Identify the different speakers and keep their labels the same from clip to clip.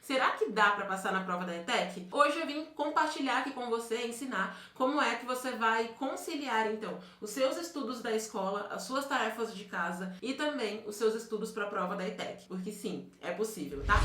Speaker 1: será que dá para passar na prova da ETEC? Hoje eu vim compartilhar aqui com você, ensinar como é que você vai conciliar então os seus estudos da escola, as suas tarefas de casa e também os seus estudos para a prova da ETEC, porque sim, é possível, tá?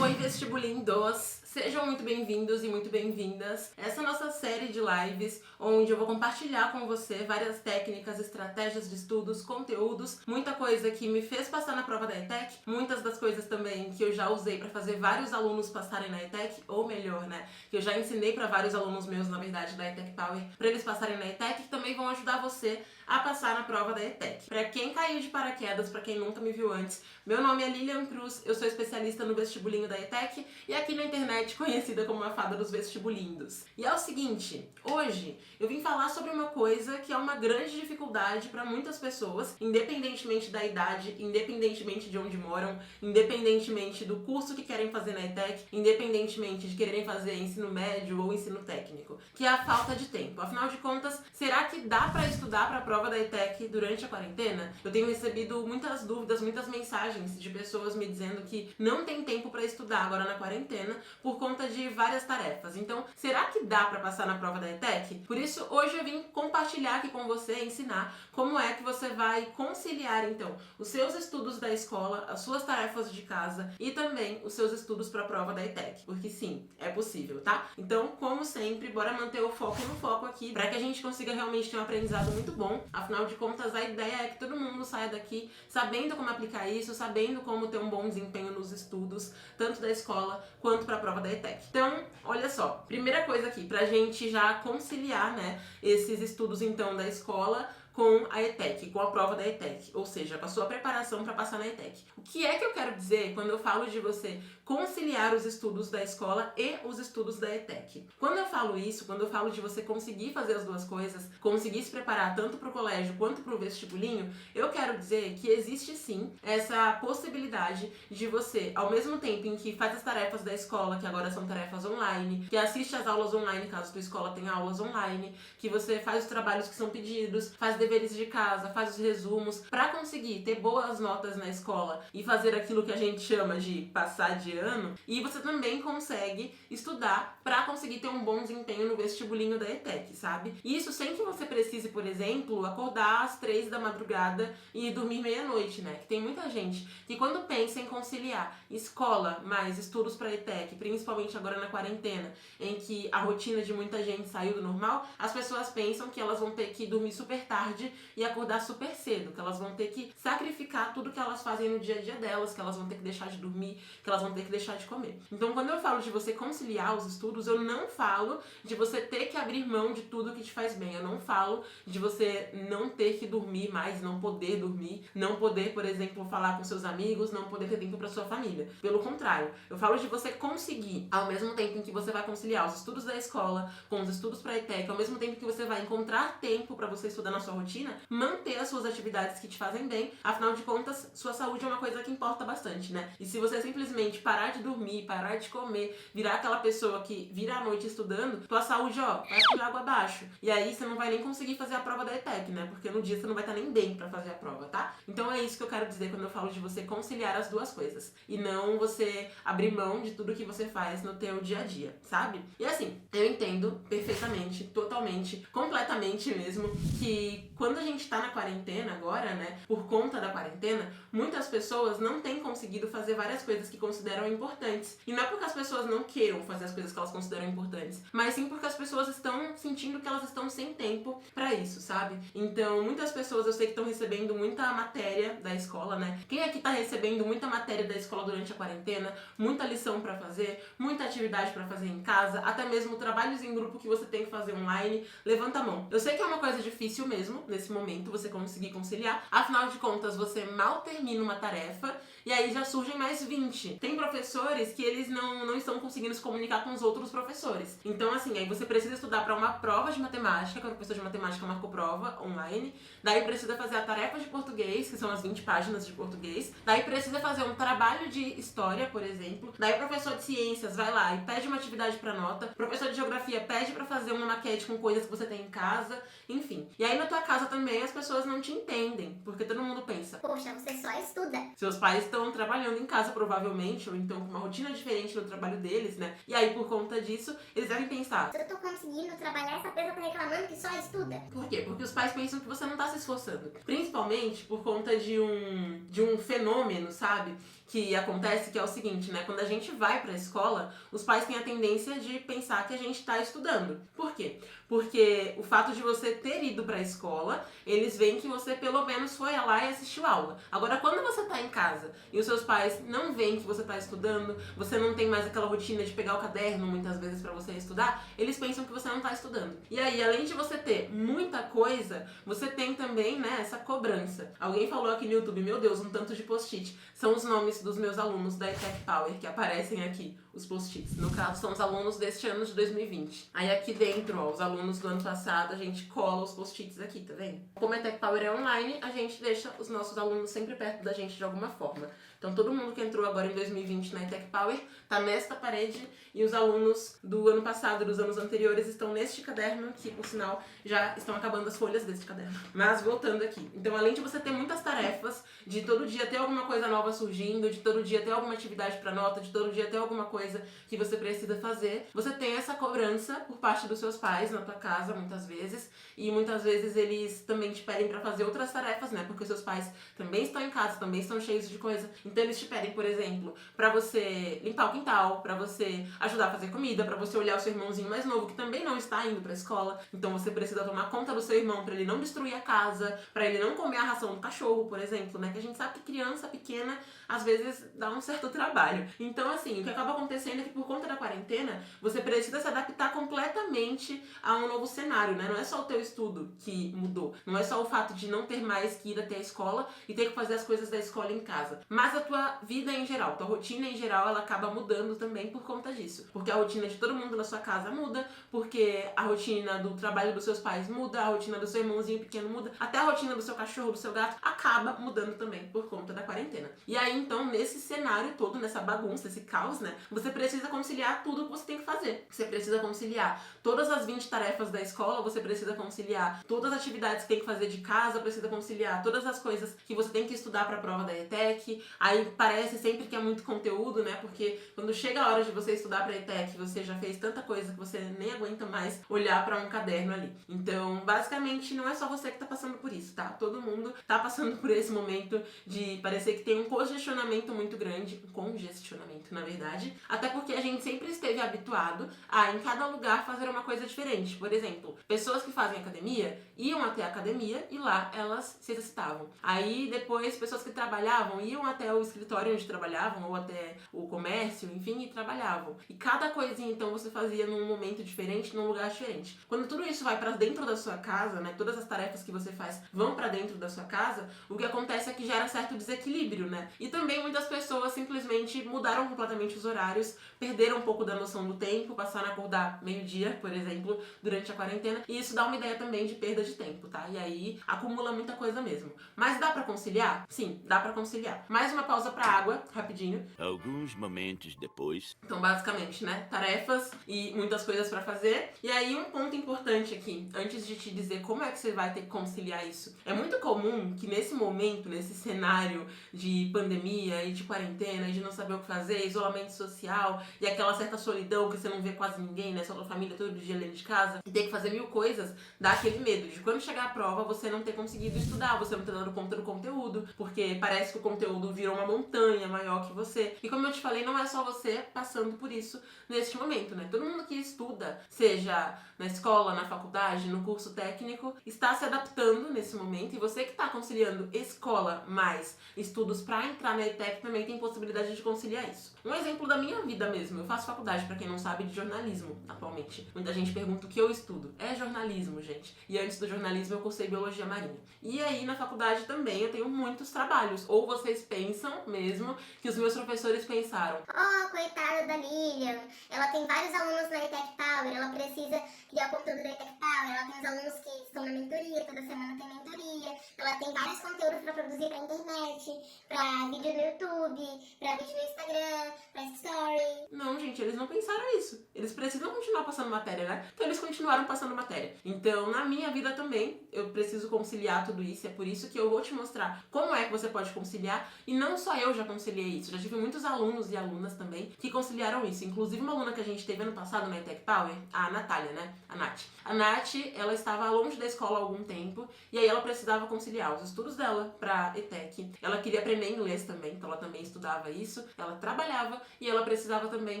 Speaker 1: Oi, vestibulindos! Sejam muito bem-vindos e muito bem-vindas. Essa é a nossa série de lives, onde eu vou compartilhar com você várias técnicas, estratégias de estudos, conteúdos, muita coisa que me fez passar na prova da ETEC, muitas das coisas também que eu já usei para fazer vários alunos passarem na ETEC, ou melhor, né, que eu já ensinei para vários alunos meus, na verdade, da ETEC Power, para eles passarem na ETEC, que também vão ajudar você a passar na prova da ETEC. Para quem caiu de paraquedas, para quem nunca me viu antes, meu nome é Lilian Cruz, eu sou especialista no vestibulinho da ETEC e aqui na internet conhecida como a fada dos vestibulindos. E é o seguinte, hoje eu vim falar sobre uma coisa que é uma grande dificuldade para muitas pessoas, independentemente da idade, independentemente de onde moram, independentemente do curso que querem fazer na ETEC, independentemente de quererem fazer ensino médio ou ensino técnico, que é a falta de tempo. Afinal de contas, será que dá para estudar para a prova da ETEC durante a quarentena? Eu tenho recebido muitas dúvidas, muitas mensagens de pessoas me dizendo que não tem tempo para estudar agora na quarentena por conta de várias tarefas. Então, será que dá para passar na prova da ETEC? Por isso, hoje eu vim compartilhar aqui com você, ensinar como é que você vai conciliar, então, os seus estudos da escola, as suas tarefas de casa e também os seus estudos para a prova da ETEC. Porque sim, é possível, tá? Então, como sempre, bora manter o foco no foco aqui, para que a gente consiga realmente ter um aprendizado muito bom. Afinal de contas, a ideia é que todo mundo saia daqui sabendo como aplicar isso, sabendo como ter um bom desempenho nos estudos, tanto da escola quanto para a prova da ETEC. Então, olha só, primeira coisa aqui, pra gente já conciliar, né, esses estudos então da escola com a ETEC, com a prova da ETEC, ou seja, com a sua preparação para passar na ETEC. O que é que eu quero dizer quando eu falo de você conciliar os estudos da escola e os estudos da ETEC? Quando eu falo isso, quando eu falo de você conseguir fazer as duas coisas, conseguir se preparar tanto para o colégio quanto para o vestibulinho, eu quero dizer que existe sim essa possibilidade de você, ao mesmo tempo em que faz as tarefas da escola, que agora são tarefas online, que assiste às aulas online, caso a tua escola tenha aulas online, que você faz os trabalhos que são pedidos, faz deveres de casa, faz os resumos, para conseguir ter boas notas na escola e fazer aquilo que a gente chama de passar de ano, e você também consegue estudar para conseguir ter um bom desempenho no vestibulinho da ETEC, sabe? Isso sem que você precise, por exemplo, acordar às 3 da madrugada e dormir meia-noite, né? Que tem muita gente que quando pensa em conciliar escola mais estudos para ETEC, principalmente agora na quarentena, em que a rotina de muita gente saiu do normal, as pessoas pensam que elas vão ter que dormir super tarde e acordar super cedo, que elas vão ter que sacrificar tudo que elas fazem no dia a dia delas, que elas vão ter que deixar de dormir, que elas vão ter que deixar de comer. Então, quando eu falo de você conciliar os estudos, eu não falo de você ter que abrir mão de tudo que te faz bem. Eu não falo de você não ter que dormir mais, não poder dormir, não poder, por exemplo, falar com seus amigos, não poder ter tempo para sua família. Pelo contrário, eu falo de você conseguir, ao mesmo tempo em que você vai conciliar os estudos da escola com os estudos para a ETEC, ao mesmo tempo que você vai encontrar tempo para você estudar na sua rotina, manter as suas atividades que te fazem bem. Afinal de contas, sua saúde é uma coisa que importa bastante, né? E se você simplesmente parar de dormir, parar de comer, virar aquela pessoa que vira à noite estudando, tua saúde, ó, vai por água abaixo. E aí você não vai nem conseguir fazer a prova da ETEC, né? Porque no dia você não vai estar nem bem pra fazer a prova, tá? Então é isso que eu quero dizer quando eu falo de você conciliar as duas coisas. E não você abrir mão de tudo que você faz no teu dia a dia, sabe? E assim, eu entendo perfeitamente, totalmente, completamente mesmo, que quando a gente tá na quarentena agora, né, por conta da quarentena, muitas pessoas não têm conseguido fazer várias coisas que consideram importantes. E não é porque as pessoas não queiram fazer as coisas que elas consideram importantes, mas sim porque as pessoas estão sentindo que elas estão sem tempo pra isso, sabe? Então, muitas pessoas eu sei que estão recebendo muita matéria da escola, né? Quem aqui tá recebendo muita matéria da escola durante a quarentena, muita lição pra fazer, muita atividade pra fazer em casa, até mesmo trabalhos em grupo que você tem que fazer online, levanta a mão. Eu sei que é uma coisa difícil mesmo, nesse momento, você conseguir conciliar. Afinal de contas, você mal termina uma tarefa e aí já surgem mais 20. Tem professores que eles não estão conseguindo se comunicar com os outros professores. Então, assim, aí você precisa estudar para uma prova de matemática, que o professor de matemática marcou prova online. Daí precisa fazer a tarefa de português, que são as 20 páginas de português. Daí precisa fazer um trabalho de história, por exemplo. Daí o professor de ciências vai lá e pede uma atividade para nota. O professor de geografia pede para fazer uma maquete com coisas que você tem em casa. Enfim. E aí na tua casa casa também as pessoas não te entendem, porque todo mundo pensa,
Speaker 2: poxa, você só estuda.
Speaker 1: seus pais estão trabalhando em casa provavelmente, ou então com uma rotina diferente no trabalho deles, né? E aí por conta disso, eles devem pensar,
Speaker 2: Se eu tô conseguindo trabalhar, essa pessoa tá reclamando que só estuda.
Speaker 1: por quê? Porque os pais pensam que você não tá se esforçando. Principalmente por conta de um fenômeno, sabe? Que acontece, que é o seguinte, né? Quando a gente vai pra escola, os pais têm a tendência de pensar que a gente tá estudando. Por quê? Porque o fato de você ter ido pra escola, eles veem que você pelo menos foi lá e assistiu aula. Agora, quando você tá em casa e os seus pais não veem que você tá estudando, você não tem mais aquela rotina de pegar o caderno muitas vezes pra você estudar, eles pensam que você não tá estudando. E aí, além de você ter muita coisa, você tem também, né, essa cobrança. Alguém falou aqui no YouTube, meu Deus, um tanto de post-it. São os nomes dos meus alunos da ETEC Power que aparecem aqui, os post-its. No caso, são os alunos deste ano de 2020. Aí aqui dentro, ó, os alunos do ano passado, a gente cola os post-its aqui, tá vendo? Como a ETEC Power é online, a gente deixa os nossos alunos sempre perto da gente de alguma forma. Então todo mundo que entrou agora em 2020 na ETEC Power tá nesta parede e os alunos do ano passado e dos anos anteriores estão neste caderno, que por sinal já estão acabando as folhas deste caderno. Mas voltando aqui. Então além de você ter muitas tarefas, de todo dia ter alguma coisa nova surgindo, de todo dia ter alguma atividade para nota, de todo dia ter alguma coisa que você precisa fazer, você tem essa cobrança por parte dos seus pais na tua casa muitas vezes, e muitas vezes eles também te pedem para fazer outras tarefas, né? Porque seus pais também estão em casa, também estão cheios de coisa. Então eles te pedem, por exemplo, para você limpar o quintal, para você ajudar a fazer comida, para você olhar o seu irmãozinho mais novo que também não está indo para escola. Então você precisa tomar conta do seu irmão para ele não destruir a casa, para ele não comer a ração do cachorro, por exemplo, né? Que a gente sabe que criança pequena às vezes dá um certo trabalho. Então assim, o que acaba acontecendo é que por conta da quarentena, você precisa se adaptar completamente a um novo cenário, né? Não é só o teu estudo que mudou, não é só o fato de não ter mais que ir até a escola e ter que fazer as coisas da escola em casa, mas a tua vida em geral, tua rotina em geral, ela acaba mudando também por conta disso. Porque a rotina de todo mundo na sua casa muda, porque a rotina do trabalho dos seus pais muda, a rotina do seu irmãozinho pequeno muda, até a rotina do seu cachorro, do seu gato, acaba mudando também por conta da quarentena. E aí, então, nesse cenário todo, nessa bagunça, esse caos, né, você precisa conciliar tudo que você tem que fazer. Você precisa conciliar todas as 20 tarefas da escola, você precisa conciliar todas as atividades que tem que fazer de casa, precisa conciliar todas as coisas que você tem que estudar para a prova da ETEC. Aí parece sempre que é muito conteúdo, né? Porque quando chega a hora de você estudar para a ETEC, você já fez tanta coisa que você nem aguenta mais olhar para um caderno ali. Então, basicamente, não é só você que tá passando por isso, tá? Todo mundo tá passando por esse momento de parecer que tem um congestionamento muito grande, um congestionamento, na verdade, até porque a gente sempre esteve habituado a, em cada lugar, fazer uma coisa diferente. Por exemplo, pessoas que fazem academia iam até a academia e lá elas se exercitavam. Aí, depois, pessoas que trabalhavam iam até o escritório onde trabalhavam, ou até o comércio, enfim, e trabalhavam. E cada coisinha, então, você fazia num momento diferente, num lugar diferente. Quando tudo isso vai pra dentro da sua casa, né, todas as tarefas que você faz vão pra dentro da sua casa, o que acontece é que gera certo desequilíbrio, né? E também muitas pessoas simplesmente mudaram completamente os horários, perderam um pouco da noção do tempo, passaram a acordar meio-dia, por exemplo, durante a quarentena, e isso dá uma ideia também de perda de tempo, tá? E aí acumula muita coisa mesmo. Mas dá pra conciliar? Sim, dá pra conciliar. Mais uma pausa pra água, rapidinho.
Speaker 3: Alguns momentos depois.
Speaker 1: Então, basicamente, né, tarefas e muitas coisas pra fazer. E aí um ponto importante aqui, antes de te dizer como é que você vai ter que conciliar isso. É muito comum que nesse momento, nesse cenário de pandemia e de quarentena, e de não saber o que fazer, isolamento social e aquela certa solidão que você não vê quase ninguém, né, só tua família todo dia dentro de casa, e ter que fazer mil coisas, dá aquele medo de quando chegar a prova você não ter conseguido estudar, você não ter dado conta do conteúdo, porque parece que o conteúdo virou uma montanha maior que você. E como eu te falei, não é só você passando por isso neste momento, né? Todo mundo que estuda, seja na escola, na faculdade, no curso técnico, está se adaptando nesse momento, e você que está conciliando escola mais estudos para entrar na ETEC também tem possibilidade de conciliar isso. Um exemplo da minha vida mesmo, eu faço faculdade, para quem não sabe, de jornalismo atualmente. Muita gente pergunta o que eu estudo. É jornalismo, gente. E antes do jornalismo eu cursei biologia marinha. E aí na faculdade também eu tenho muitos trabalhos. Ou vocês pensam mesmo que os meus professores pensaram:
Speaker 2: Oh, coitada da Lilian, ela tem vários alunos na ETEC Power, ela precisa criar o conteúdo da ETEC Power, ela tem os alunos que estão na mentoria, toda semana tem mentoria, ela tem vários conteúdos para produzir pra internet, pra vídeo no YouTube, pra vídeo no Instagram, pra stories. Montessori.
Speaker 1: Não, gente, eles não pensaram isso. Eles precisam continuar passando matéria, né? Então eles continuaram passando matéria. Então, na minha vida também, eu preciso conciliar tudo isso. É por isso que eu vou te mostrar como é que você pode conciliar. E não só eu já conciliei isso. Já tive muitos alunos e alunas também que conciliaram isso. Inclusive uma aluna que a gente teve ano passado na ETEC Power, a Natália, né? A Nath. A Nath, ela estava longe da escola há algum tempo. E aí ela precisava conciliar os estudos dela pra ETEC. Ela queria aprender inglês também, então ela também estudava isso. Ela trabalhava e ela precisava também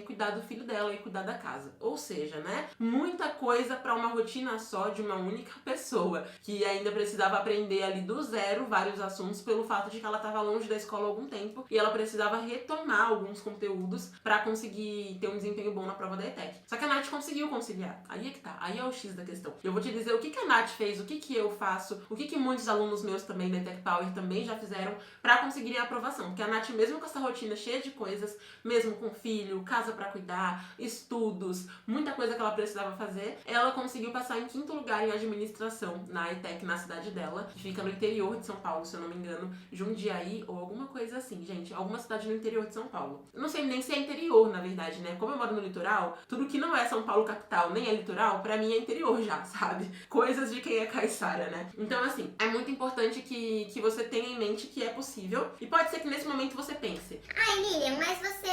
Speaker 1: cuidar do filho dela e cuidar da casa. Ou seja, né? Muita coisa pra uma rotina só de uma única pessoa, que ainda precisava aprender ali do zero vários assuntos pelo fato de que ela estava longe da escola há algum tempo e ela precisava retomar alguns conteúdos pra conseguir ter um desempenho bom na prova da ETEC. Só que a Nath conseguiu conciliar. Aí é que tá. Aí é o X da questão. Eu vou te dizer o que a Nath fez, o que eu faço, o que muitos alunos meus também da ETEC Power também já fizeram pra conseguirem a aprovação. Porque a Nath, mesmo com essa rotina cheia de coisas, mesmo com filho, casa pra cuidar, estudos, muita coisa que ela precisava fazer, ela conseguiu passar em 5º lugar em administração na ETEC, na cidade dela, que fica no interior de São Paulo, se eu não me engano, Jundiaí ou alguma coisa assim, gente, alguma cidade no interior de São Paulo. Eu não sei nem se é interior, na verdade, né? Como eu moro no litoral, tudo que não é São Paulo capital, nem é litoral, pra mim é interior já, sabe? Coisas de quem é caiçara, né? Então, assim, é muito importante que você tenha em mente que é possível, e pode ser que nesse momento você pense:
Speaker 2: Ai, Lilian, mas você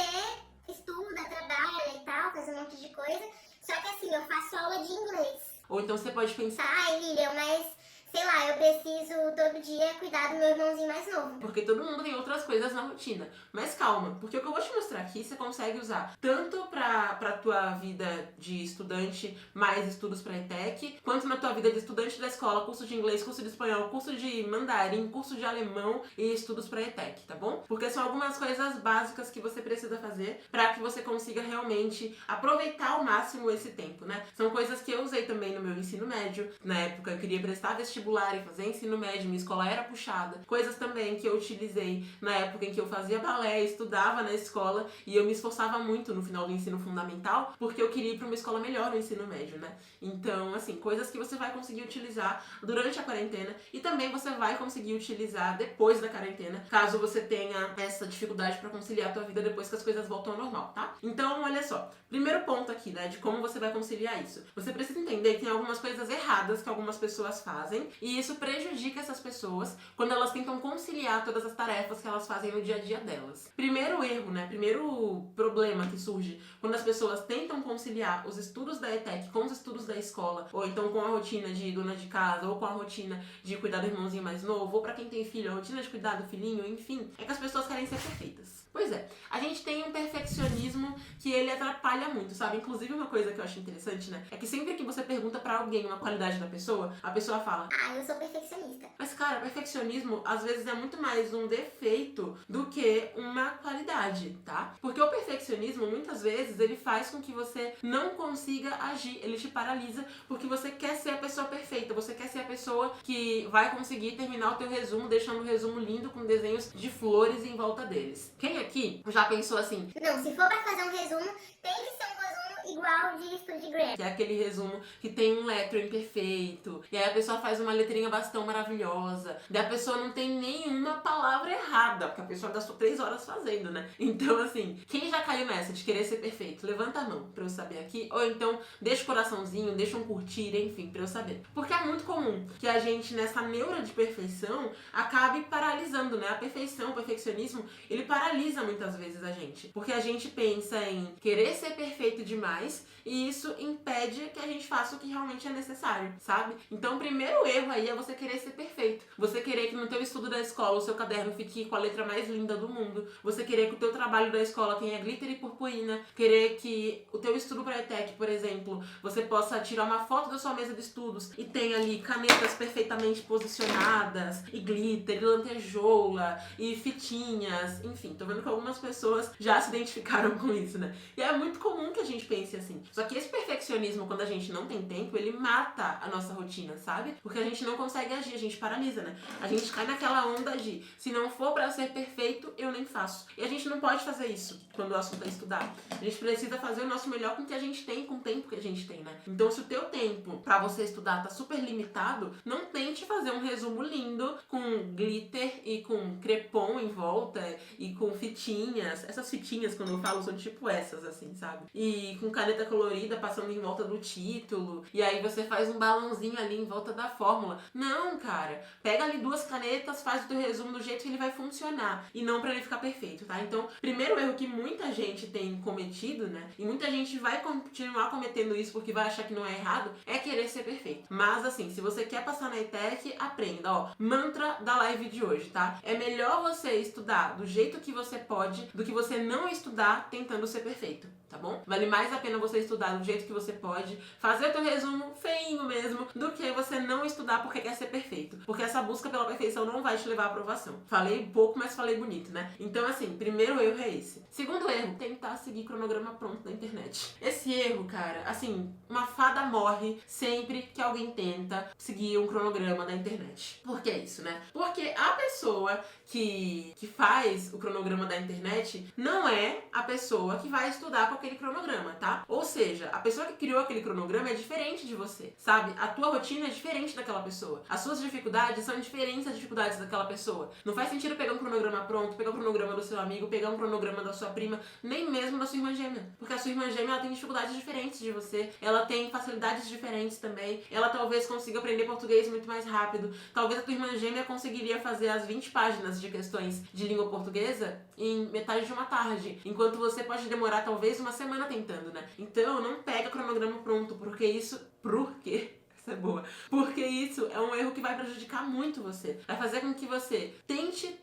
Speaker 2: estuda, trabalha e tal, faz um monte de coisa, só que assim, eu faço aula de inglês.
Speaker 1: Ou então você pode pensar:
Speaker 2: Ai, Lilian, mas sei lá, eu preciso todo dia cuidar do meu irmãozinho mais novo.
Speaker 1: porque todo mundo tem outras coisas na rotina. Mas calma, porque o que eu vou te mostrar aqui você consegue usar tanto pra tua vida de estudante mais estudos pra ETEC, quanto na tua vida de estudante da escola, curso de inglês, curso de espanhol, curso de mandarim, curso de alemão e estudos pra ETEC, tá bom? Porque são algumas coisas básicas que você precisa fazer pra que você consiga realmente aproveitar ao máximo esse tempo, né? São coisas que eu usei também no meu ensino médio. Na época eu queria prestar vestibular e fazer ensino médio, minha escola era puxada. Coisas também que eu utilizei na época em que eu fazia balé, estudava na escola e eu me esforçava muito no final do ensino fundamental porque eu queria ir para uma escola melhor no ensino médio, né? Então, assim, coisas que você vai conseguir utilizar durante a quarentena e também você vai conseguir utilizar depois da quarentena, caso você tenha essa dificuldade para conciliar a tua vida depois que as coisas voltam ao normal, tá? Então, olha só. Primeiro ponto aqui, né, de como você vai conciliar isso. Você precisa entender que tem algumas coisas erradas que algumas pessoas fazem e isso prejudica essas pessoas quando elas tentam conciliar todas as tarefas que elas fazem no dia a dia delas. Primeiro erro, né? Primeiro problema que surge quando as pessoas tentam conciliar os estudos da ETEC com os estudos da escola, ou então com a rotina de dona de casa, ou com a rotina de cuidar do irmãozinho mais novo, ou pra quem tem filho, a rotina de cuidar do filhinho, enfim, é que as pessoas querem ser perfeitas. Pois é, a gente tem um perfeccionismo que ele atrapalha muito, sabe? Inclusive uma coisa que eu acho interessante, né? É que sempre que você pergunta pra alguém uma qualidade da pessoa, a pessoa fala:
Speaker 2: Ah, eu sou perfeccionista.
Speaker 1: mas, cara, perfeccionismo às vezes é muito mais um defeito do que uma qualidade, tá? Porque o perfeccionismo, muitas vezes, ele faz com que você não consiga agir, ele te paralisa, porque você quer ser a pessoa perfeita, você quer ser a pessoa que vai conseguir terminar o teu resumo, deixando o resumo lindo com desenhos de flores em volta deles. Quem aqui já pensou assim:
Speaker 2: Não, se for pra fazer um resumo, tem que ser um resumo igual de Study Grant.
Speaker 1: que é aquele resumo que tem um lettering perfeito, e aí a pessoa faz uma letrinha bastão maravilhosa, daí a pessoa não tem nenhuma palavra errada, porque a pessoa gastou 3 horas fazendo, né? Então, assim, quem já caiu nessa de querer ser perfeito? Levanta a mão pra eu saber aqui, ou então deixa o coraçãozinho, deixa um curtir, enfim, pra eu saber. Porque é muito comum que a gente, nessa neura de perfeição, acabe paralisando, né? A perfeição, o perfeccionismo, ele paralisa muitas vezes a gente, porque a gente pensa em querer ser perfeito demais e isso impede que a gente faça o que realmente é necessário, sabe? Então o primeiro erro aí é você querer ser perfeito. Você querer que no teu estudo da escola o seu caderno fique com a letra mais linda do mundo. Você querer que o teu trabalho da escola tenha glitter e purpurina. Querer que o teu estudo para ETEC, por exemplo, você possa tirar uma foto da sua mesa de estudos e tenha ali canetas perfeitamente posicionadas, e glitter, e lantejoula, e fitinhas, enfim. Tô vendo que algumas pessoas já se identificaram com isso, né? E é muito comum que a gente pense paciência, assim. Só que esse perfeccionismo, quando a gente não tem tempo, ele mata a nossa rotina, sabe? Porque a gente não consegue agir, a gente paralisa, né? A gente cai naquela onda de, se não for pra ser perfeito, eu nem faço. E a gente não pode fazer isso quando o assunto é estudar. A gente precisa fazer o nosso melhor com o que a gente tem, com o tempo que a gente tem, né? Então, se o teu tempo pra você estudar tá super limitado, não tente fazer um resumo lindo com glitter e com crepom em volta e com fitinhas. Essas fitinhas, quando eu falo, são tipo essas, assim, sabe? E com caneta colorida passando em volta do título. E aí você faz um balãozinho ali em volta da fórmula. Não, cara. Pega ali 2 canetas, faz o teu resumo do jeito que ele vai funcionar. E não pra ele ficar perfeito, tá? Então, primeiro erro que muita gente tem cometido, né? E muita gente vai continuar cometendo isso porque vai achar que não é errado, é querer ser perfeito. Mas, assim, se você quer passar na ETEC, aprenda, ó. Mantra da live de hoje, tá? É melhor você estudar do jeito que você pode do que você não estudar tentando ser perfeito, tá bom? Vale mais a pena você estudar do jeito que você pode, fazer o teu resumo feinho mesmo, do que você não estudar porque quer ser perfeito. Porque essa busca pela perfeição não vai te levar à aprovação. Falei pouco, mas falei bonito, né? Então, assim, primeiro erro é esse. Segundo erro, tentar seguir cronograma pronto da internet. Esse erro, cara, assim, uma fada morre sempre que alguém tenta seguir um cronograma da internet. Por que isso, né? Porque a pessoa que faz o cronograma da internet não é a pessoa que vai estudar com aquele cronograma, tá? Ou seja, a pessoa que criou aquele cronograma é diferente de você, sabe? A tua rotina é diferente daquela pessoa. As suas dificuldades são diferentes das dificuldades daquela pessoa. Não faz sentido pegar um cronograma pronto, pegar o cronograma do seu amigo, pegar um cronograma da sua prima, nem mesmo da sua irmã gêmea. Porque a sua irmã gêmea, ela tem dificuldades diferentes de você, ela tem facilidades diferentes também, ela talvez consiga aprender português muito mais rápido. Talvez a tua irmã gêmea conseguiria fazer as 20 páginas de questões de língua portuguesa em metade de uma tarde, enquanto você pode demorar talvez uma semana tentando, né? Então, não pega cronograma pronto, porque isso... Por quê? Essa é boa. Porque isso é um erro que vai prejudicar muito você. Vai fazer com que você tente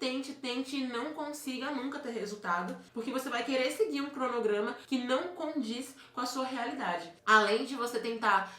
Speaker 1: e não consiga nunca ter resultado, porque você vai querer seguir um cronograma que não condiz com a sua realidade. Além de você tentar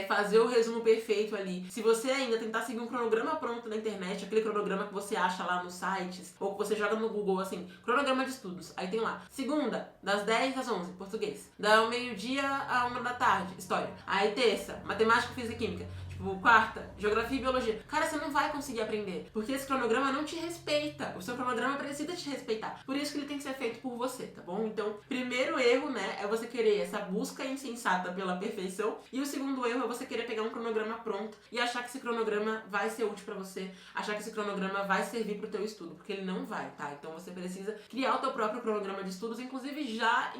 Speaker 1: fazer o resumo perfeito ali, se você ainda tentar seguir um cronograma pronto na internet, aquele cronograma que você acha lá nos sites, ou que você joga no Google, assim, cronograma de estudos, aí tem lá, segunda, das 10 às 11, português, da meio-dia à 1 da tarde, história, aí terça, matemática, física e química, tipo, quarta, geografia e biologia. Cara, você não vai conseguir aprender, porque esse cronograma não te respeita. O seu cronograma precisa te respeitar. Por isso que ele tem que ser feito por você, tá bom? Então, primeiro erro, né, é você querer essa busca insensata pela perfeição. E o segundo erro é você querer pegar um cronograma pronto e achar que esse cronograma vai ser útil pra você, achar que esse cronograma vai servir pro teu estudo, porque ele não vai, tá? Então você precisa criar o teu próprio cronograma de estudos. Inclusive, já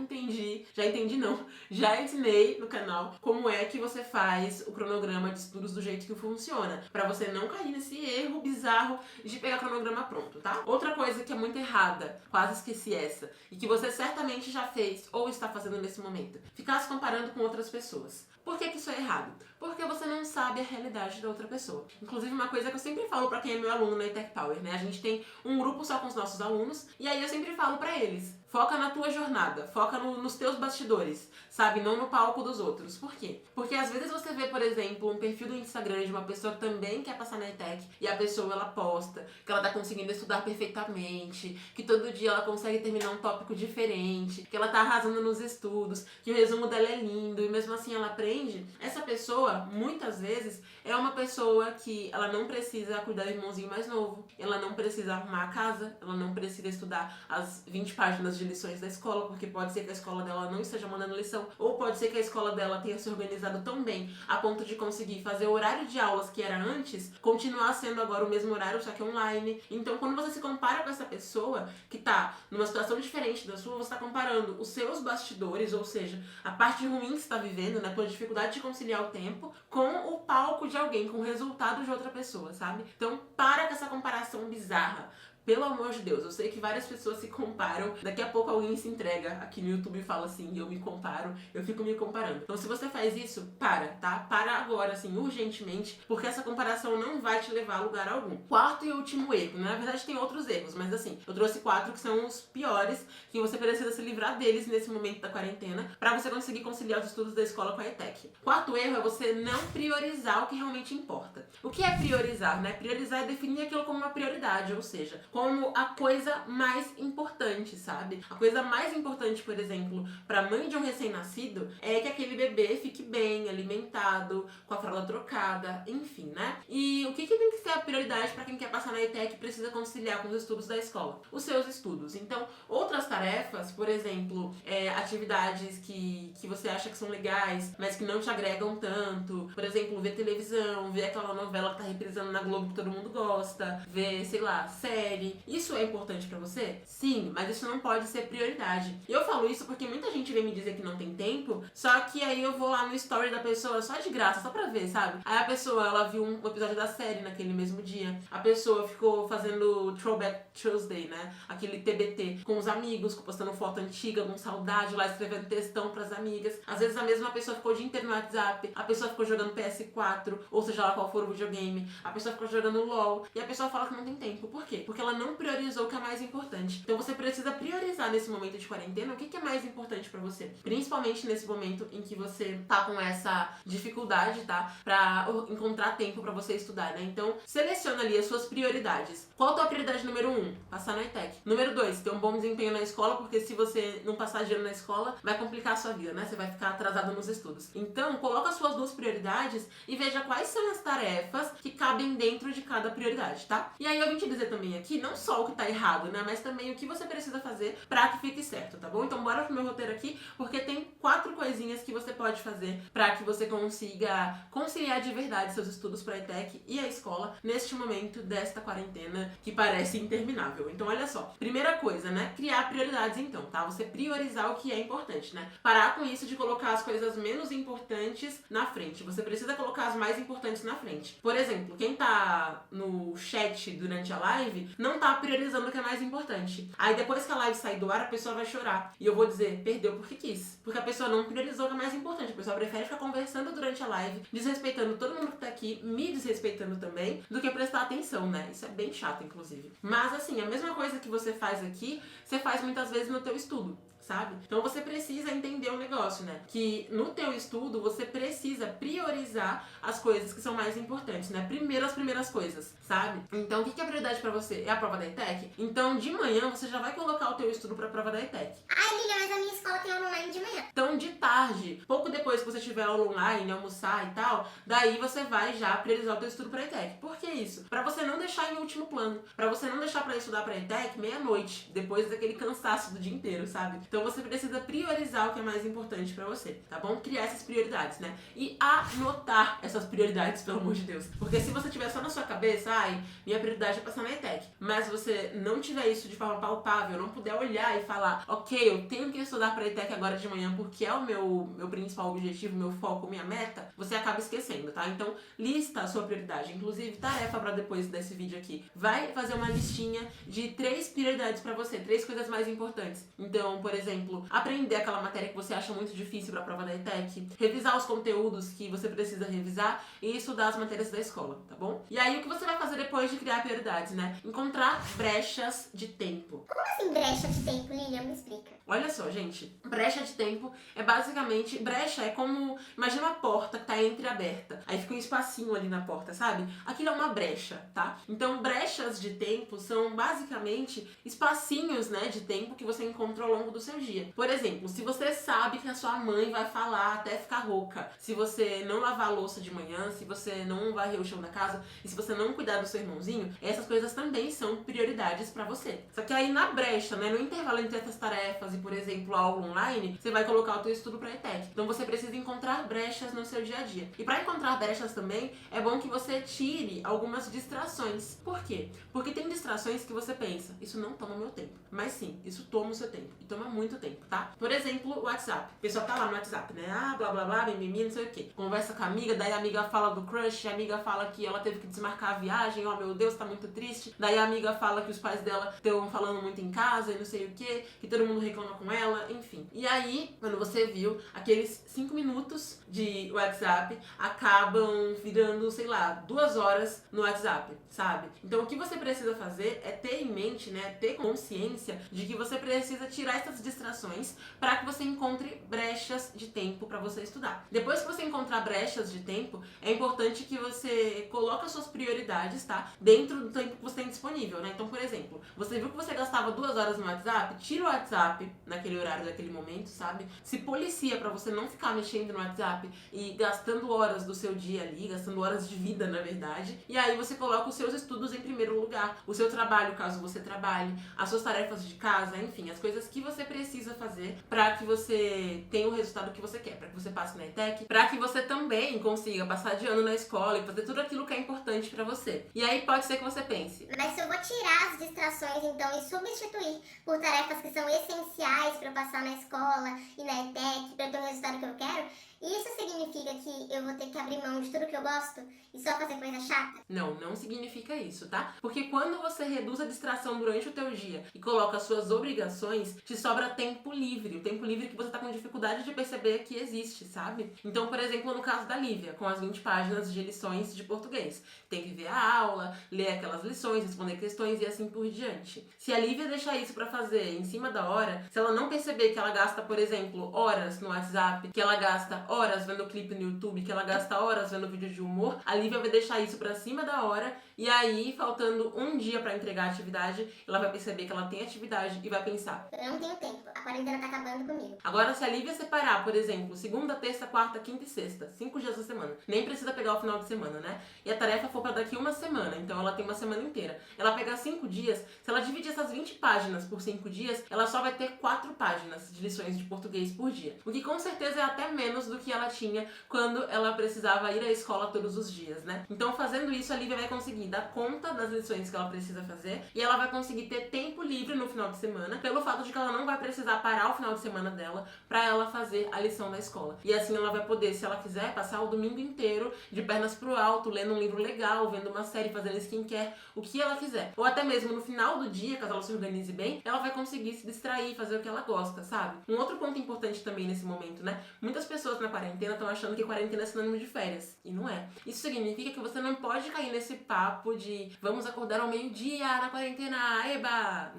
Speaker 1: ensinei no canal como é que você faz o cronograma de estudos do jeito que funciona, pra você não cair nesse erro bizarro de pegar cronograma pronto, tá? Outra coisa que é muito errada, quase esqueci essa, e que você certamente já fez ou está fazendo nesse momento, ficar se comparando com outras pessoas. Por que isso é errado? Porque você não sabe a realidade da outra pessoa. Inclusive, uma coisa que eu sempre falo pra quem é meu aluno na ETEC Power, né? A gente tem um grupo só com os nossos alunos, e aí eu sempre falo pra eles, foca na tua jornada, foca nos teus bastidores, sabe? Não no palco dos outros. Por quê? Porque às vezes você vê, por exemplo, um perfil do Instagram de uma pessoa que também quer passar na ETEC, e a pessoa, ela posta que ela tá conseguindo estudar perfeitamente, que todo dia ela consegue terminar um tópico diferente, que ela tá arrasando nos estudos, que o resumo dela é lindo, e mesmo assim ela aprende. Essa pessoa, muitas vezes, é uma pessoa que ela não precisa cuidar do irmãozinho mais novo, ela não precisa arrumar a casa, ela não precisa estudar as 20 páginas de lições da escola, porque pode ser que a escola dela não esteja mandando lição, ou pode ser que a escola dela tenha se organizado tão bem a ponto de conseguir fazer o horário de aulas que era antes, continuar sendo agora o mesmo horário, só que online. Então, quando você se compara com essa pessoa que tá numa situação diferente da sua, você tá comparando os seus bastidores, ou seja, a parte ruim que você tá vivendo, né, com a dificuldade de conciliar o tempo, com o palco de alguém, com o resultado de outra pessoa, sabe? Então, para com essa comparação bizarra. Pelo amor de Deus, eu sei que várias pessoas se comparam, daqui a pouco alguém se entrega aqui no YouTube e fala assim, eu me comparo, eu fico me comparando. Então se você faz isso, para, tá? Para agora, assim, urgentemente, porque essa comparação não vai te levar a lugar algum. Quarto e último erro, na verdade tem outros erros, mas assim, eu trouxe 4 que são os piores, que você precisa se livrar deles nesse momento da quarentena, pra você conseguir conciliar os estudos da escola com a ETEC. Quarto erro é você não priorizar o que realmente importa. O que é priorizar, né? Priorizar é definir aquilo como uma prioridade, ou seja, como a coisa mais importante, sabe? A coisa mais importante, por exemplo, pra mãe de um recém-nascido é que aquele bebê fique bem, alimentado, com a fralda trocada, enfim, né? E o que tem que ser a prioridade pra quem quer passar na ETEC e precisa conciliar com os estudos da escola? Os seus estudos. Então, outras tarefas, por exemplo, atividades que você acha que são legais, mas que não te agregam tanto. Por exemplo, ver televisão, ver aquela novela que tá reprisando na Globo que todo mundo gosta, ver, sei lá, série. Isso é importante pra você? Sim, mas isso não pode ser prioridade. Eu falo isso porque muita gente vem me dizer que não tem tempo, só que aí eu vou lá no story da pessoa só de graça, só pra ver, sabe? Aí a pessoa, ela viu um episódio da série naquele mesmo dia. A pessoa ficou fazendo Throwback Tuesday, né? Aquele TBT com os amigos, postando foto antiga, com saudade, lá escrevendo textão pras amigas. Às vezes a mesma pessoa ficou o dia inteiro no WhatsApp, a pessoa ficou jogando PS4, ou seja lá qual for o videogame, a pessoa ficou jogando LOL, e a pessoa fala que não tem tempo. Por quê? Porque ela não priorizou o que é mais importante. Então você precisa priorizar nesse momento de quarentena o que é mais importante pra você. Principalmente nesse momento em que você tá com essa dificuldade, tá? Pra encontrar tempo pra você estudar, né? Então, seleciona ali as suas prioridades. Qual a tua prioridade número 1? Passar na ETEC. Número 2, ter um bom desempenho na escola, porque se você não passar de ano na escola, vai complicar a sua vida, né? Você vai ficar atrasado nos estudos. Então, coloca as suas 2 prioridades e veja quais são as tarefas que cabem dentro de cada prioridade, tá? E aí eu vim te dizer também aqui, não só o que tá errado, né? Mas também o que você precisa fazer pra que fique certo, tá bom? Então bora pro meu roteiro aqui, porque tem 4 coisinhas que você pode fazer pra que você consiga conciliar de verdade seus estudos pra ETEC e a escola neste momento desta quarentena que parece interminável. Então olha só, primeira coisa, né? Criar prioridades então, tá? Você priorizar o que é importante, né? Parar com isso de colocar as coisas menos importantes na frente. Você precisa colocar as mais importantes na frente. Por exemplo, quem tá no chat durante a live não tá priorizando o que é mais importante. Aí depois que a live sair do ar, a pessoa vai chorar. E eu vou dizer, perdeu porque quis. Porque a pessoa não priorizou o que é mais importante. A pessoa prefere ficar conversando durante a live, desrespeitando todo mundo que tá aqui, me desrespeitando também, do que prestar atenção, né? Isso é bem chato, inclusive. Mas assim, a mesma coisa que você faz aqui, você faz muitas vezes no teu estudo, sabe? Então você precisa entender o negócio, né? Que no teu estudo você precisa priorizar as coisas que são mais importantes, né? Primeiro as primeiras coisas, sabe? Então o que é prioridade pra você? É a prova da ETEC? Então de manhã você já vai colocar o teu estudo pra prova da ETEC.
Speaker 2: Ai, Lilian, mas a minha escola tem aula online de manhã.
Speaker 1: Então de tarde, pouco depois que você tiver aula online, almoçar e tal, daí você vai já priorizar o teu estudo pra ETEC. Por que isso? Pra você não deixar em último plano. Pra você não deixar pra estudar pra ETEC meia-noite, depois daquele cansaço do dia inteiro, sabe? Então você precisa priorizar o que é mais importante pra você, tá bom? Criar essas prioridades, né? E anotar essas prioridades, pelo amor de Deus. Porque se você tiver só na sua cabeça, ai, minha prioridade é passar na ETEC, mas você não tiver isso de forma palpável, não puder olhar e falar, ok, eu tenho que estudar pra ETEC agora de manhã porque é o meu principal objetivo, meu foco, minha meta, você acaba esquecendo, tá? Então, lista a sua prioridade. Inclusive, tarefa pra depois desse vídeo aqui. Vai fazer uma listinha de 3 prioridades pra você, 3 coisas mais importantes. Então, por exemplo, aprender aquela matéria que você acha muito difícil pra prova da ETEC, revisar os conteúdos que você precisa revisar e estudar as matérias da escola, tá bom? E aí, o que você vai fazer depois de criar prioridades, né? Encontrar brechas de tempo.
Speaker 2: Como assim brecha de tempo, Lilian? Me explica.
Speaker 1: Olha só, gente, brecha de tempo é basicamente, brecha é como, imagina uma porta que tá entreaberta, aí fica um espacinho ali na porta, sabe? Aquilo é uma brecha, tá? Então, brechas de tempo são basicamente espacinhos, né, de tempo que você encontra ao longo do seu dia. Por exemplo, se você sabe que a sua mãe vai falar até ficar rouca, se você não lavar a louça de manhã, se você não varrer o chão da casa, e se você não cuidar do seu irmãozinho, essas coisas também são prioridades pra você. Só que aí na brecha, né, no intervalo entre essas tarefas e, por exemplo, a aula online, você vai colocar o teu estudo pra ETEC. Então você precisa encontrar brechas no seu dia a dia. E pra encontrar brechas também, é bom que você tire algumas distrações. Por quê? Porque tem distrações que você pensa, isso não toma meu tempo. Mas sim, isso toma o seu tempo. E toma muito tempo, tá? Por exemplo, o WhatsApp. O pessoal tá lá no WhatsApp, né? Ah, blá blá blá, mimimi, não sei o quê. Conversa com a amiga, daí a amiga fala do crush, a amiga fala que ela teve que desmarcar a viagem, ó, meu Deus, tá muito triste. Daí a amiga fala que os pais dela estão falando muito em casa e não sei o quê, que todo mundo reclama reclama com ela, enfim. E aí, quando você viu, aqueles 5 minutos de WhatsApp acabam virando, sei lá, 2 horas no WhatsApp, sabe? Então o que você precisa fazer é ter em mente, né, ter consciência de que você precisa tirar essas distrações para que você encontre brechas de tempo para você estudar. Depois que você encontrar brechas de tempo, é importante que você coloque as suas prioridades, tá? Dentro do tempo que você tem disponível, né? Então, por exemplo, você viu que você gastava 2 horas no WhatsApp, tira o WhatsApp naquele horário, daquele momento, sabe? Se policia para você não ficar mexendo no WhatsApp e gastando horas do seu dia ali, gastando horas de vida, na verdade. E aí você coloca os seus estudos em primeiro lugar, o seu trabalho, caso você trabalhe, as suas tarefas de casa, enfim, as coisas que você precisa fazer para que você tenha o resultado que você quer, para que você passe na ETEC, para que você também consiga passar de ano na escola e fazer tudo aquilo que é importante para você. E aí pode ser que você pense:
Speaker 2: mas se eu vou tirar as distrações, então, e substituir por tarefas que são essenciais para eu passar na escola e na ETEC, para eu ter o resultado que eu quero, isso significa que eu vou ter que abrir mão de tudo que eu gosto e só fazer coisa chata?
Speaker 1: Não, não significa isso, tá? Porque quando você reduz a distração durante o teu dia e coloca as suas obrigações, te sobra tempo livre. O tempo livre que você tá com dificuldade de perceber que existe, sabe? Então, por exemplo, no caso da Lívia, com as 20 páginas de lições de português. Tem que ver a aula, ler aquelas lições, responder questões e assim por diante. Se a Lívia deixar isso pra fazer em cima da hora, se ela não perceber que ela gasta, por exemplo, horas no WhatsApp, que ela gasta horas vendo clipe no YouTube, que ela gasta horas vendo vídeo de humor, a Lívia vai deixar isso pra cima da hora e aí, faltando um dia pra entregar a atividade, ela vai perceber que ela tem atividade e vai pensar:
Speaker 2: eu não tenho tempo, a quarentena tá acabando comigo.
Speaker 1: Agora, se a Lívia separar, por exemplo, segunda, terça, quarta, quinta e sexta, 5 dias da semana, nem precisa pegar o final de semana, né? E a tarefa for pra daqui uma semana, então ela tem uma semana inteira. Ela pegar 5 dias, se ela dividir essas 20 páginas por 5 dias, ela só vai ter 4 páginas de lições de português por dia. O que com certeza é até menos do que ela tinha quando ela precisava ir à escola todos os dias, né? Então, fazendo isso, a Lívia vai conseguir dar conta das lições que ela precisa fazer e ela vai conseguir ter tempo livre no final de semana, pelo fato de que ela não vai precisar parar o final de semana dela pra ela fazer a lição da escola. E assim ela vai poder, se ela quiser, passar o domingo inteiro de pernas pro alto, lendo um livro legal, vendo uma série, fazendo skincare, o que ela quiser. Ou até mesmo no final do dia, caso ela se organize bem, ela vai conseguir se distrair, fazer o que ela gosta, sabe? Um outro ponto importante também nesse momento, né? Muitas pessoas na quarentena estão achando que quarentena é sinônimo de férias. E não é. Isso significa que você não pode cair nesse papo de vamos acordar ao meio-dia na quarentena, eba!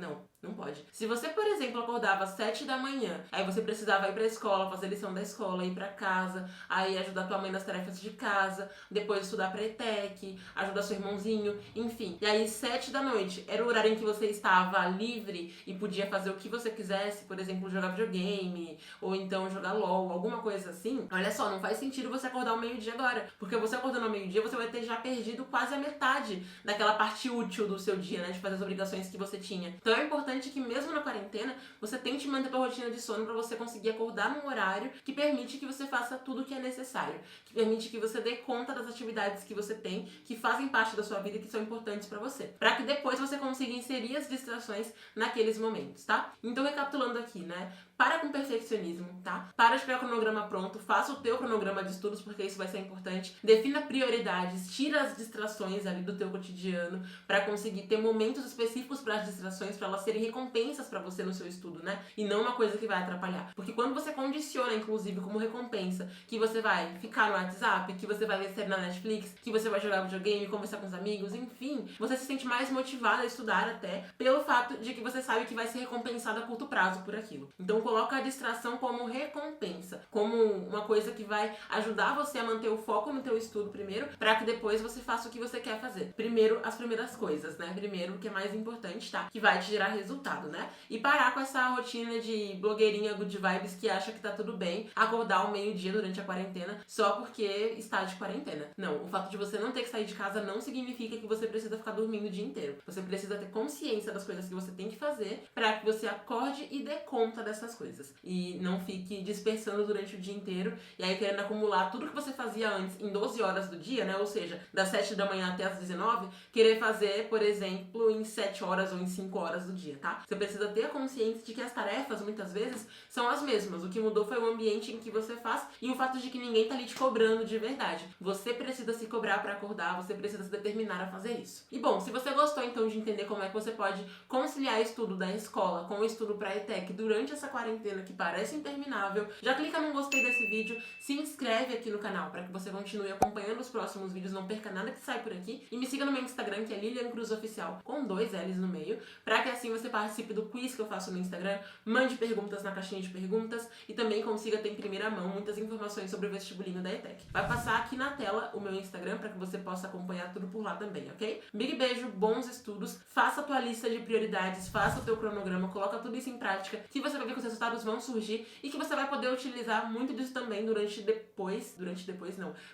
Speaker 1: Não pode. Se você, por exemplo, acordava às 7 da manhã, aí você precisava ir pra escola, fazer lição da escola, ir pra casa, aí ajudar tua mãe nas tarefas de casa, depois estudar pra ETEC, ajudar seu irmãozinho, enfim. E aí 7 da noite era o horário em que você estava livre e podia fazer o que você quisesse, por exemplo, jogar videogame, ou então jogar LOL, alguma coisa assim. Olha só, não faz sentido você acordar ao meio-dia agora, porque você acordando ao meio-dia, você vai ter já perdido quase a metade daquela parte útil do seu dia, né, de fazer as obrigações que você tinha. Então é importante que mesmo na quarentena, você tente manter a sua rotina de sono para você conseguir acordar num horário que permite que você faça tudo o que é necessário, que permite que você dê conta das atividades que você tem, que fazem parte da sua vida e que são importantes para você, para que depois você consiga inserir as distrações naqueles momentos, tá? Então, recapitulando aqui, né? Para com perfeccionismo, tá? Para de pegar o cronograma pronto, faça o teu cronograma de estudos, porque isso vai ser importante. Defina prioridades, tira as distrações ali do teu cotidiano para conseguir ter momentos específicos para as distrações, para elas serem recompensas para você no seu estudo, né? E não uma coisa que vai atrapalhar. Porque quando você condiciona, inclusive, como recompensa, que você vai ficar no WhatsApp, que você vai ver série na Netflix, que você vai jogar videogame, conversar com os amigos, enfim, você se sente mais motivado a estudar até pelo fato de que você sabe que vai ser recompensado a curto prazo por aquilo. Então, coloca a distração como recompensa, como uma coisa que vai ajudar você a manter o foco no teu estudo primeiro, para que depois você faça o que você quer fazer. Primeiro, as primeiras coisas, né? Primeiro, o que é mais importante, tá? Que vai te gerar resultado, né? E parar com essa rotina de blogueirinha good vibes que acha que tá tudo bem acordar ao meio-dia durante a quarentena só porque está de quarentena. Não, o fato de você não ter que sair de casa não significa que você precisa ficar dormindo o dia inteiro. Você precisa ter consciência das coisas que você tem que fazer para que você acorde e dê conta dessas coisas. E não fique dispersando durante o dia inteiro e aí querendo acumular tudo que você fazia antes em 12 horas do dia, né? Ou seja, das 7 da manhã até as 19, querer fazer, por exemplo, em 7 horas ou em 5 horas do dia. tá? Você precisa ter a consciência de que as tarefas, muitas vezes, são as mesmas. O que mudou foi o ambiente em que você faz e o fato de que ninguém tá ali te cobrando de verdade. Você precisa se cobrar pra acordar, você precisa se determinar a fazer isso. E bom, se você gostou então de entender como é que você pode conciliar estudo da escola com o estudo pra ETEC durante essa quarentena que parece interminável, já clica no gostei desse vídeo, se inscreve aqui no canal para que você continue acompanhando os próximos vídeos, não perca nada que sai por aqui, e me siga no meu Instagram, que é Lilian Cruz Oficial, com 2 L's no meio, para que assim você participe do quiz que eu faço no Instagram, mande perguntas na caixinha de perguntas e também consiga ter em primeira mão muitas informações sobre o vestibulinho da ETEC. Vai passar aqui na tela o meu Instagram para que você possa acompanhar tudo por lá também, ok? Big beijo, bons estudos, faça a tua lista de prioridades, faça o teu cronograma, coloca tudo isso em prática, que você vai ver que os resultados vão surgir e que você vai poder utilizar muito disso também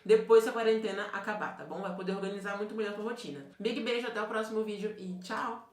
Speaker 1: depois que a quarentena acabar, tá bom? Vai poder organizar muito melhor a tua rotina. Big beijo, até o próximo vídeo e tchau!